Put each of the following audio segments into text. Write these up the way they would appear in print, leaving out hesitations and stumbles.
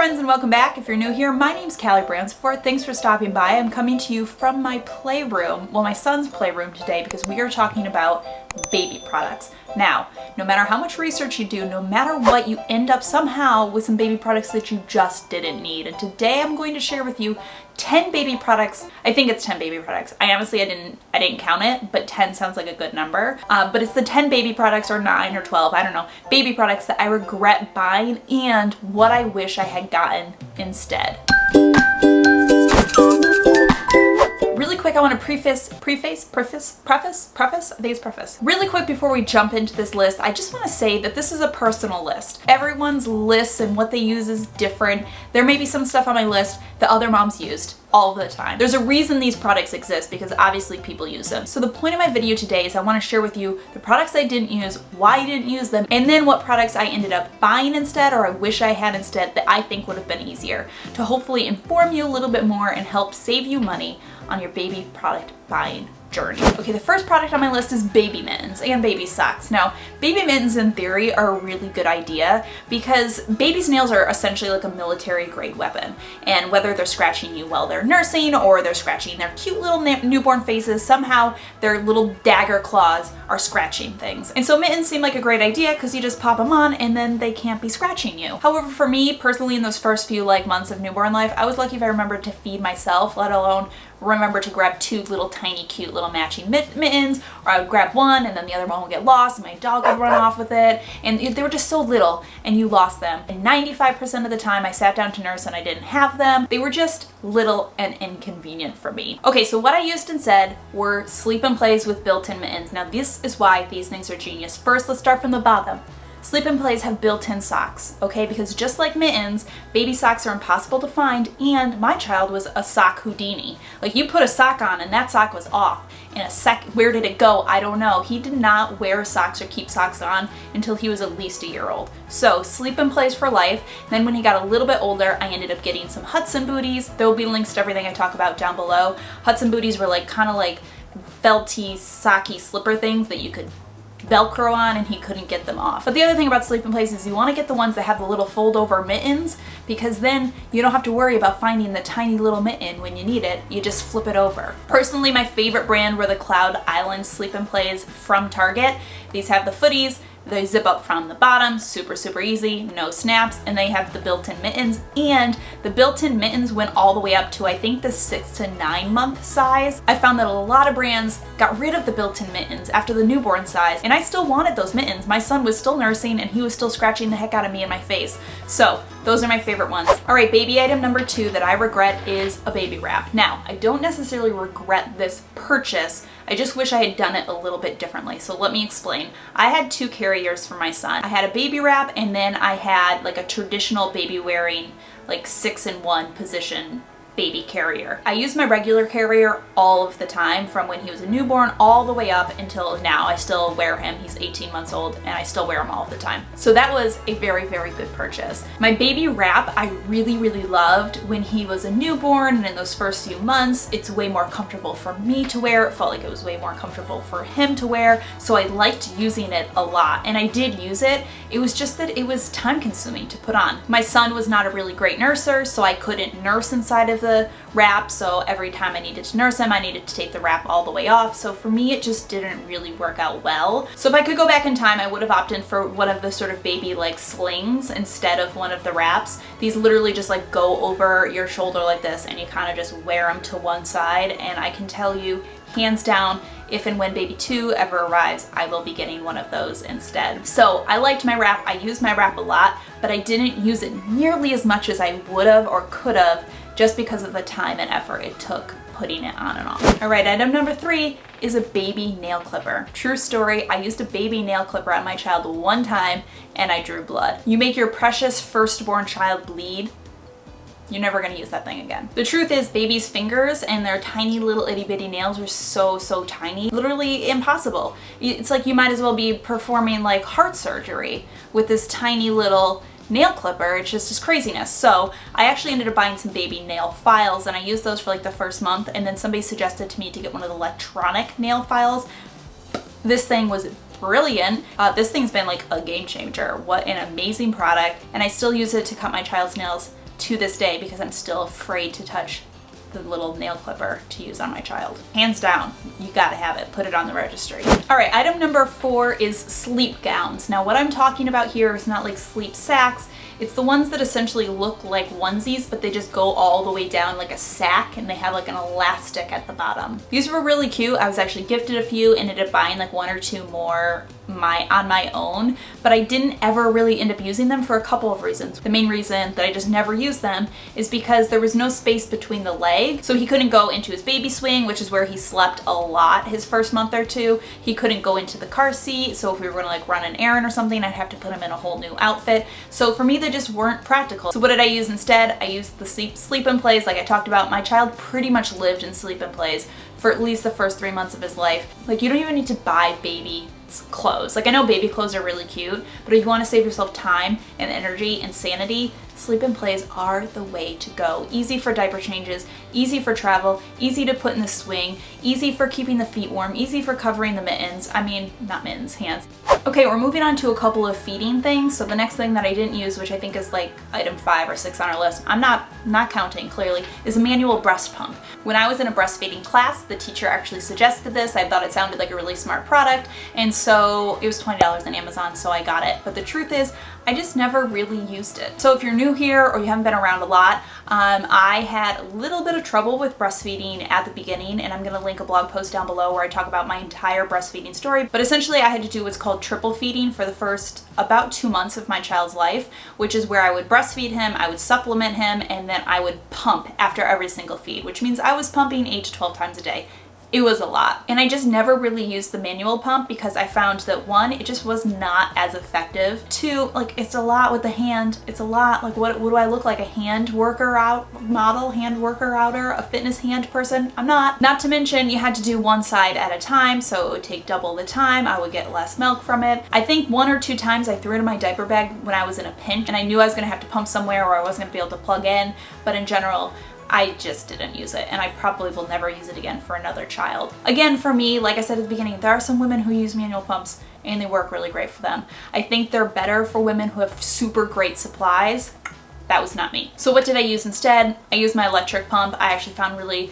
friends, and welcome back. If you're new here, my name's Callie Bransford. Thanks for stopping by. I'm coming to you from my playroom, well, my son's playroom today, because we are talking about baby products. Now, no matter how much research you do, no matter what, you end up somehow with some baby products that you just didn't need. And today I'm going to share with you 10 baby products. I think it's 10 baby products. I didn't count it, but 10 sounds like a good number. But it's the 10 baby products, or 9 or 12, I don't know, baby products that I regret buying and what I wish I had gotten instead. Really quick, I want to preface, I think it's preface. Really quick before we jump into this list, I just want to say that this is a personal list. Everyone's lists and what they use is different. There may be some stuff on my list that other moms used all the time. There's a reason these products exist, because obviously people use them. So the point of my video today is I want to share with you the products I didn't use, why I didn't use them, and then what products I ended up buying instead, or I wish I had instead, that I think would have been easier, to hopefully inform you a little bit more and help save you money on your baby product buying journey. Okay, the first product on my list is baby mittens and baby socks. Now, baby mittens in theory are a really good idea because baby's nails are essentially like a military grade weapon. And whether they're scratching you while they're nursing or they're scratching their cute little newborn faces, somehow their little dagger claws are scratching things. And so mittens seem like a great idea because you just pop them on and then they can't be scratching you. However, for me personally, in those first few months of newborn life, I was lucky if I remembered to feed myself, let alone remember to grab two little tiny cute little matching mittens, or I would grab one and then the other one would get lost and my dog would run off with it, and they were just so little and you lost them. And 95% of the time I sat down to nurse and I didn't have them. They were just little and inconvenient for me. Okay, so what I used instead were sleep and plays with built-in mittens. Now this is why these things are genius. First, let's start from the bottom. Sleep and Plays have built-in socks, okay? Because just like mittens, baby socks are impossible to find, and my child was a sock Houdini. Like, you put a sock on and that sock was off. In a sec, where did it go? I don't know. He did not wear socks or keep socks on until he was at least a year old. So, Sleep and Plays for life. Then when he got a little bit older, I ended up getting some Hudson booties. There will be links to everything I talk about down below. Hudson booties were kind of like felty, socky slipper things that you could Velcro on, and he couldn't get them off. But the other thing about Sleep and Plays is you want to get the ones that have the little fold over mittens, because then you don't have to worry about finding the tiny little mitten when you need it. You just flip it over. Personally, my favorite brand were the Cloud Island Sleep and Plays from Target. These have the footies. They zip up from the bottom, super easy, no snaps, and they have the built-in mittens, and the built-in mittens went all the way up to I think the 6 to 9 month size. I found that a lot of brands got rid of the built-in mittens after the newborn size, and I still wanted those mittens. My son was still nursing and he was still scratching the heck out of me in my face. So those are my favorite ones. All right, baby item number 2 that I regret is a baby wrap. Now, I don't necessarily regret this purchase. I just wish I had done it a little bit differently. So let me explain. I had 2 carriers for my son. I had a baby wrap, and then I had like a traditional baby wearing 6-in-1 position baby carrier. I used my regular carrier all of the time, from when he was a newborn all the way up until now. I still wear him. He's 18 months old and I still wear him all of the time. So that was a very good purchase. My baby wrap I really loved when he was a newborn, and in those first few months it's way more comfortable for me to wear. It felt like it was way more comfortable for him to wear, so I liked using it a lot, and I did use it. It was just that it was time consuming to put on. My son was not a really great nurser, so I couldn't nurse inside of the wrap, so every time I needed to nurse him I needed to take the wrap all the way off. So for me it just didn't really work out well. So if I could go back in time, I would have opted for one of the sort of baby slings instead of one of the wraps. These literally just go over your shoulder like this, and you kind of just wear them to one side, and I can tell you hands down, if and when baby 2 ever arrives, I will be getting one of those instead. So I liked my wrap. I used my wrap a lot, but I didn't use it nearly as much as I would have or could have, just because of the time and effort it took putting it on and off. All right, item number 3 is a baby nail clipper. True story, I used a baby nail clipper on my child one time and I drew blood. You make your precious firstborn child bleed, you're never gonna use that thing again. The truth is, baby's fingers and their tiny little itty bitty nails are so tiny, literally impossible. It's like you might as well be performing heart surgery with this tiny little nail clipper. It's just craziness. So I actually ended up buying some baby nail files, and I used those for the first month, and then somebody suggested to me to get one of the electronic nail files. This thing was brilliant. This thing's been a game changer. What an amazing product, and I still use it to cut my child's nails to this day because I'm still afraid to touch the little nail clipper to use on my child. Hands down, you gotta have it. Put it on the registry. All right, item number 4 is sleep gowns. Now what I'm talking about here is not like sleep sacks. It's the ones that essentially look like onesies, but they just go all the way down like a sack and they have like an elastic at the bottom. These were really cute. I was actually gifted a few, ended up buying like 1 or 2 more on my own, but I didn't ever really end up using them for a couple of reasons. The main reason that I just never used them is because there was no space between the legs, so he couldn't go into his baby swing, which is where he slept a lot his first month or 2. He couldn't go into the car seat, so if we were gonna like run an errand or something, I'd have to put him in a whole new outfit. So for me, they just weren't practical. So what did I use instead? I used the sleep and plays like I talked about. My child pretty much lived in sleep and plays for at least the first 3 months of his life. Like, you don't even need to buy baby clothes. Like, I know baby clothes are really cute, but if you want to save yourself time and energy and sanity, sleep and plays are the way to go. Easy for diaper changes, easy for travel, easy to put in the swing, easy for keeping the feet warm, easy for covering the mittens. I mean, not mittens, hands. Okay, we're moving on to a couple of feeding things. So the next thing that I didn't use, which I think is like item 5 or 6 on our list, I'm not counting clearly, is a manual breast pump. When I was in a breastfeeding class, the teacher actually suggested this. I thought it sounded like a really smart product, and so it was $20 on Amazon, so I got it. But the truth is, I just never really used it. So if you're new here or you haven't been around a lot, I had a little bit of trouble with breastfeeding at the beginning, and I'm gonna link a blog post down below where I talk about my entire breastfeeding story. But essentially I had to do what's called triple feeding for the first about 2 months of my child's life, which is where I would breastfeed him, I would supplement him, and then I would pump after every single feed, which means I was pumping 8 to 12 times a day. It was a lot. And I just never really used the manual pump because I found that 1, it just was not as effective. 2, like, it's a lot with the hand. It's a lot. Like, what do I look like? A hand worker out model, hand worker outer, a fitness hand person? I'm not. Not to mention you had to do one side at a time, so it would take double the time. I would get less milk from it. I think 1 or 2 times I threw it in my diaper bag when I was in a pinch and I knew I was gonna have to pump somewhere or I wasn't gonna be able to plug in, but in general, I just didn't use it, and I probably will never use it again for another child. Again, for me, like I said at the beginning, there are some women who use manual pumps and they work really great for them. I think they're better for women who have super great supplies. That was not me. So what did I use instead? I used my electric pump. I actually found really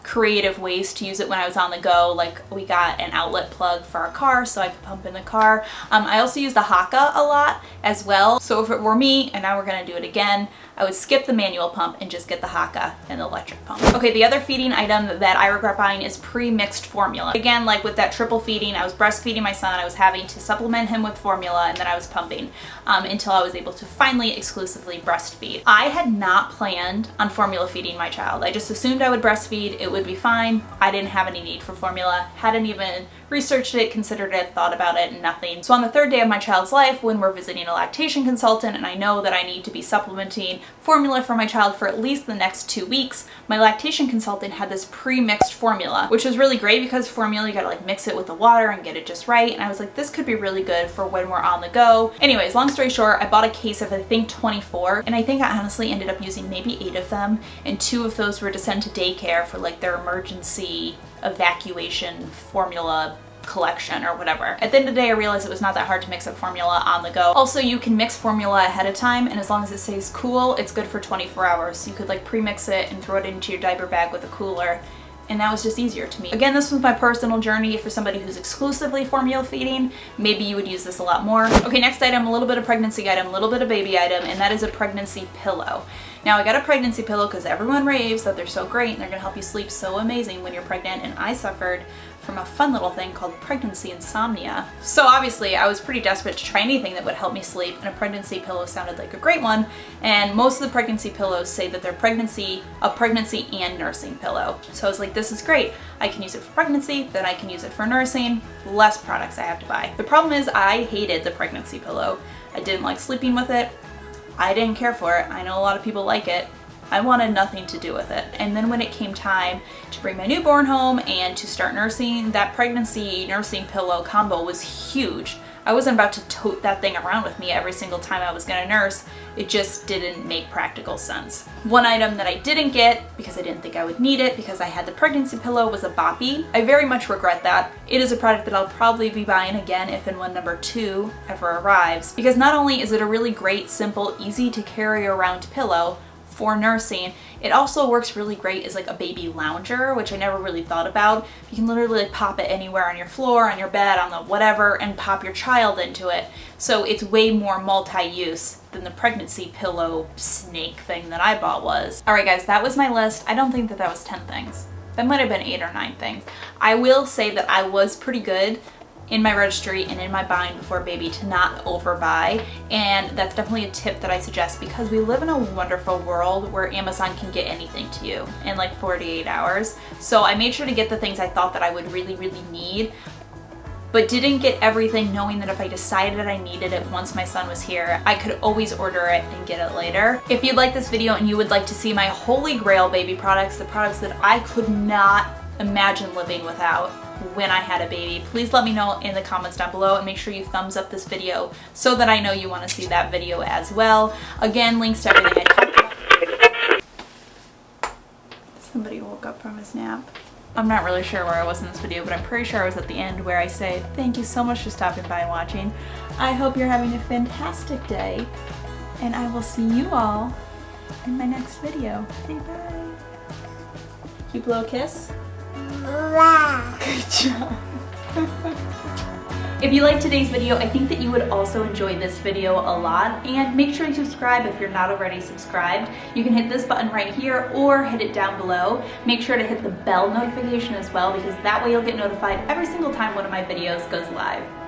creative ways to use it when I was on the go. Like, we got an outlet plug for our car so I could pump in the car. I also use the Haka a lot as well. So if it were me, and now we're gonna do it again, I would skip the manual pump and just get the Haka and the electric pump. Okay, the other feeding item that I regret buying is pre-mixed formula. Again, like with that triple feeding, I was breastfeeding my son, I was having to supplement him with formula, and then I was pumping until I was able to finally exclusively breastfeed. I had not planned on formula feeding my child. I just assumed I would breastfeed, it would be fine. I didn't have any need for formula, hadn't even researched it, considered it, thought about it, nothing. So on the 3rd day of my child's life, when we're visiting a lactation consultant and I know that I need to be supplementing formula for my child for at least the next 2 weeks, my lactation consultant had this pre-mixed formula, which was really great because formula, you gotta like mix it with the water and get it just right. And I was like, this could be really good for when we're on the go. Anyways, long story short, I bought a case of, I think, 24, and I think I honestly ended up using maybe 8 of them, and 2 of those were to send to daycare for like their emergency evacuation formula collection or whatever. At the end of the day, I realized it was not that hard to mix up formula on the go. Also, you can mix formula ahead of time, and as long as it stays cool, it's good for 24 hours. So you could like pre-mix it and throw it into your diaper bag with a cooler, and that was just easier to me. Again, this was my personal journey. For somebody who's exclusively formula feeding, maybe you would use this a lot more. Okay, next item, a little bit of pregnancy item, a little bit of baby item, and that is a pregnancy pillow. Now, I got a pregnancy pillow because everyone raves that they're so great and they're gonna help you sleep so amazing when you're pregnant, and I suffered from a fun little thing called pregnancy insomnia. So obviously I was pretty desperate to try anything that would help me sleep, and a pregnancy pillow sounded like a great one. And most of the pregnancy pillows say that they're a pregnancy and nursing pillow. So I was like, this is great. I can use it for pregnancy, then I can use it for nursing, less products I have to buy. The problem is I hated the pregnancy pillow. I didn't like sleeping with it. I didn't care for it. I know a lot of people like it. I wanted nothing to do with it. And then when it came time to bring my newborn home and to start nursing, that pregnancy nursing pillow combo was huge. I wasn't about to tote that thing around with me every single time I was gonna nurse. It just didn't make practical sense. One item that I didn't get, because I didn't think I would need it because I had the pregnancy pillow, was a boppy. I very much regret that. It is a product that I'll probably be buying again if and when number 2 ever arrives, because not only is it a really great, simple, easy to carry around pillow for nursing. It also works really great as like a baby lounger, which I never really thought about. You can literally like pop it anywhere on your floor, on your bed, on the whatever, and pop your child into it. So it's way more multi-use than the pregnancy pillow snake thing that I bought was. All right guys, that was my list. I don't think that was 10 things. That might have been 8 or 9 things. I will say that I was pretty good in my registry and in my buying before baby to not overbuy, and that's definitely a tip that I suggest because we live in a wonderful world where Amazon can get anything to you in like 48 hours. So I made sure to get the things I thought that I would really need, but didn't get everything, knowing that if I decided I needed it once my son was here, I could always order it and get it later. If you like this video and you would like to see my holy grail baby products, the products that I could not imagine living without when I had a baby, please let me know in the comments down below, and make sure you thumbs up this video so that I know you want to see that video as well. Again, links to everything I talked about. Somebody woke up from his nap. I'm not really sure where I was in this video, but I'm pretty sure I was at the end where I say thank you so much for stopping by and watching. I hope you're having a fantastic day, and I will see you all in my next video. Say bye. Can you blow a kiss? Good job. If you liked today's video, I think that you would also enjoy this video a lot, and make sure you subscribe if you're not already subscribed. You can hit this button right here or hit it down below. Make sure to hit the bell notification as well, because that way you'll get notified every single time one of my videos goes live.